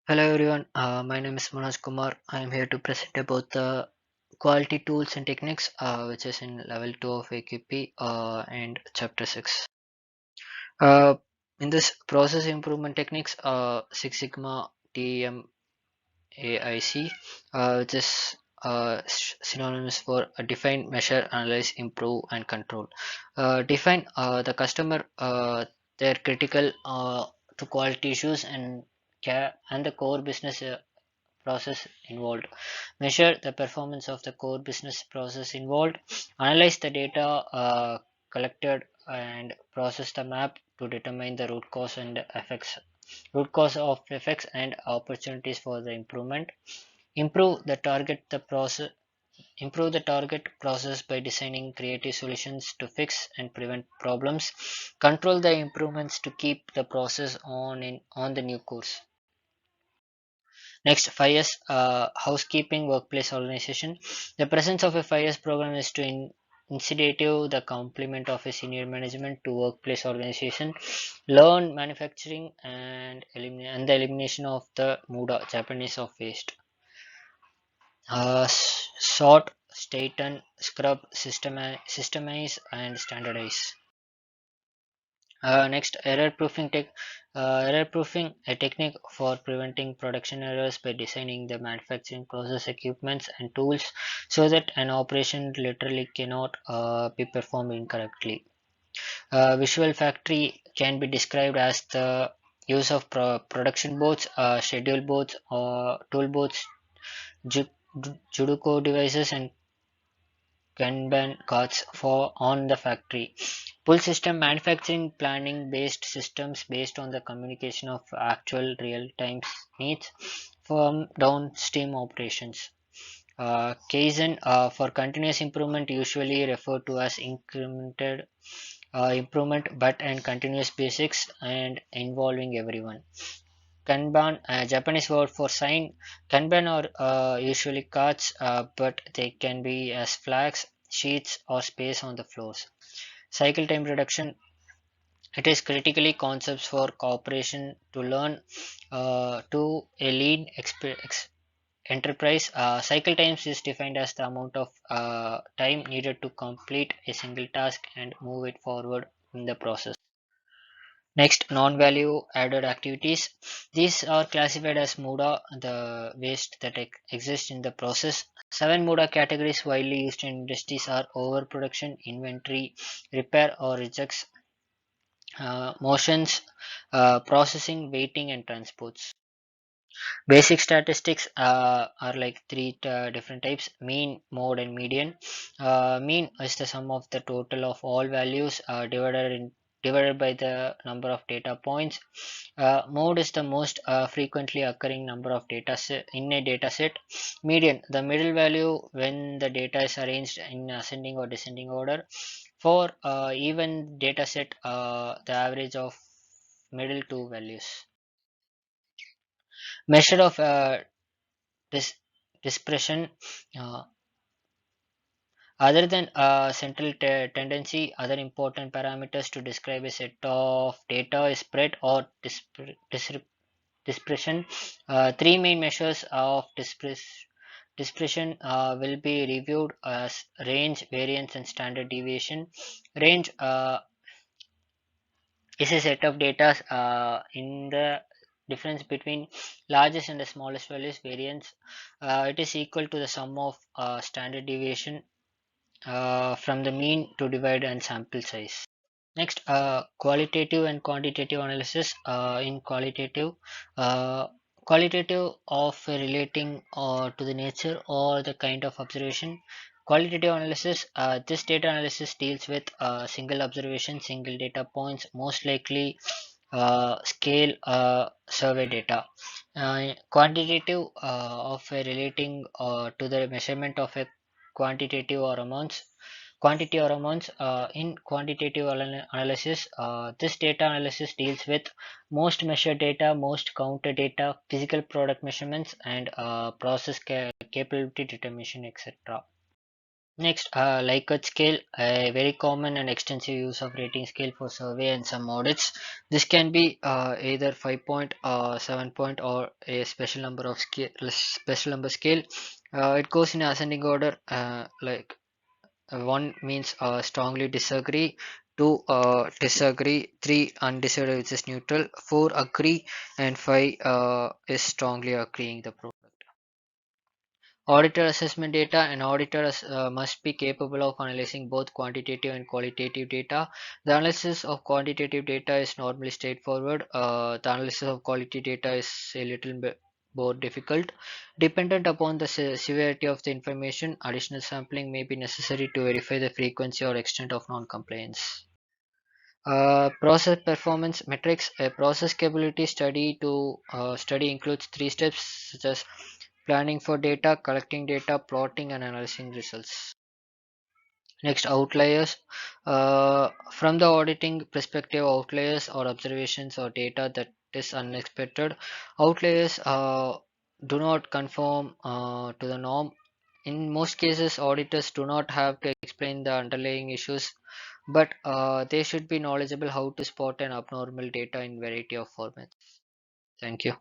Hello everyone, my name is Manoj Kumar. I am here to present about the quality tools and techniques, which is in level 2 of AQP and chapter 6. Uh, in this process improvement techniques, Six Sigma TMAIC, which is synonymous for define, measure, analyze, improve, and control. Define the customer, their critical to quality issues and the core business process involved. Measure the performance of the core business process involved. Analyze the data collected and process the map to determine the root cause of effects and opportunities for the improvement. Improve the target process by designing creative solutions to fix and prevent problems. Control the improvements to keep the process on the new course. Next, 5S housekeeping workplace organization. The presence of a 5S program is to initiative the complement of a senior management to workplace organization, learn manufacturing and the elimination of the muda Japanese of waste. Sort, straighten, scrub, systemize, and standardize. Next, error proofing, a technique for preventing production errors by designing the manufacturing process equipments and tools so that an operation literally cannot be performed incorrectly. Visual factory can be described as the use of production boards, schedule boards, or tool boards, Judoku devices, and Kanban cards for on the factory. Pull system manufacturing planning based systems based on the communication of actual real time needs from downstream operations. Kaizen for continuous improvement usually referred to as incremented improvement but and continuous basics and involving everyone. Kanban, Japanese word for sign. Kanban are usually cards, but they can be as flags, sheets, or space on the floors. Cycle time reduction. It is critically concepts for cooperation to learn to a lean enterprise. Cycle times is defined as the amount of time needed to complete a single task and move it forward in the process. Next, non-value added activities. These are classified as MUDA, the waste that exists in the process. Seven MUDA categories widely used in industries are overproduction, inventory, repair or rejects, motions, processing, waiting, and transports. Basic statistics are like three different types: mean, mode, and median. Mean is the sum of the total of all values divided by the number of data points. Mode is the most frequently occurring number of data in a data set. Median, the middle value when the data is arranged in ascending or descending order. For even data set, the average of middle two values. Measure of dis- dispersion. Uh, Other than central tendency, other important parameters to describe a set of data is spread or dispersion. Three main measures of dispersion will be reviewed as range, variance, and standard deviation. Range is a set of data in the difference between largest and the smallest values. Variance, it is equal to the sum of standard deviation from the mean to divide and sample size. Next, qualitative and quantitative analysis. In uh, qualitative of relating to the nature or the kind of observation. Qualitative analysis. This data analysis deals with single observation, single data points, most likely scale survey data. Quantitative of relating to the measurement of a quantitative or amounts quantity or amounts. In quantitative analysis, this data analysis deals with most measured data, most counted data, physical product measurements, and process capability determination, etc. Next, Likert scale, a very common and extensive use of rating scale for survey and some audits. This can be either 5 point, 7 point, or a special number scale. It goes in ascending order, like one means strongly disagree, two disagree, three undecided which is neutral, four agree, and five is strongly agreeing the product. Auditor assessment data. An auditor must be capable of analyzing both quantitative and qualitative data. The analysis of quantitative data is normally straightforward. The analysis of quality data is a little bit more difficult. Dependent upon the severity of the information, additional sampling may be necessary to verify the frequency or extent of non-compliance. Process performance metrics. A process capability study includes three steps such as planning for data, collecting data, plotting, and analyzing results. Next, outliers. From the auditing perspective, outliers or observations or data that is unexpected. Outliers do not conform to the norm. In most cases, auditors do not have to explain the underlying issues, but they should be knowledgeable how to spot an abnormal data in variety of formats. Thank you.